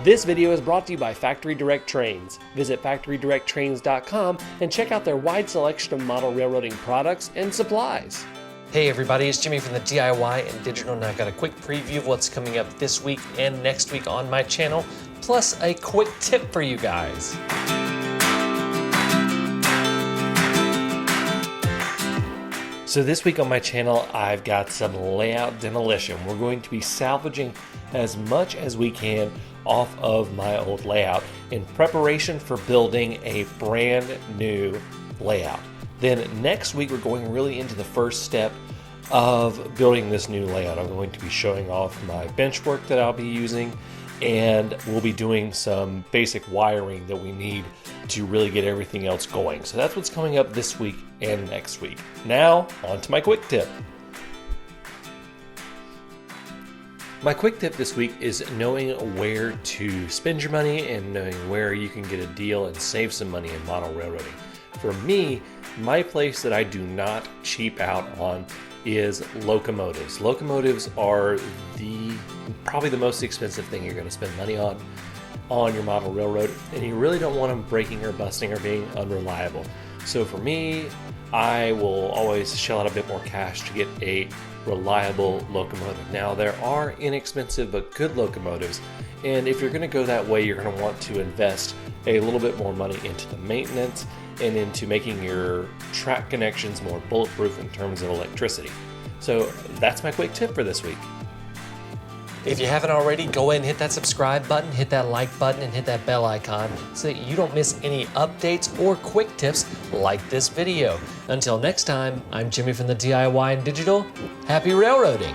This video is brought to you by Factory Direct Trains. Visit factorydirecttrains.com and check out their wide selection of model railroading products and supplies. Hey everybody, it's Jimmy from the DIY and Digital, and I've got a quick preview of what's coming up this week and next week on my channel, plus a quick tip for you guys. So this week on my channel, I've got some layout demolition. We're going to be salvaging as much as we can off of my old layout in preparation for building a brand new layout. Then next week, we're going really into the first step of building this new layout. I'm going to be showing off my bench work that I'll be using, and we'll be doing some basic wiring that we need to really get everything else going. So that's what's coming up this week and next week. Now, on to my quick tip. My quick tip this week is knowing where to spend your money and knowing where you can get a deal and save some money in model railroading. For me, my place that I do not cheap out on is locomotives. Locomotives are probably the most expensive thing you're going to spend money on your model railroad, and you really don't want them breaking or busting or being unreliable. So for me, I will always shell out a bit more cash to get a reliable locomotive. Now, there are inexpensive but good locomotives, and if you're going to go that way, you're going to want to invest a little bit more money into the maintenance and into making your track connections more bulletproof in terms of electricity. So that's my quick tip for this week. If you haven't already, go ahead and hit that subscribe button, hit that like button, and hit that bell icon so that you don't miss any updates or quick tips like this video. Until next time, I'm Jimmy from the DIY and Digital. Happy railroading!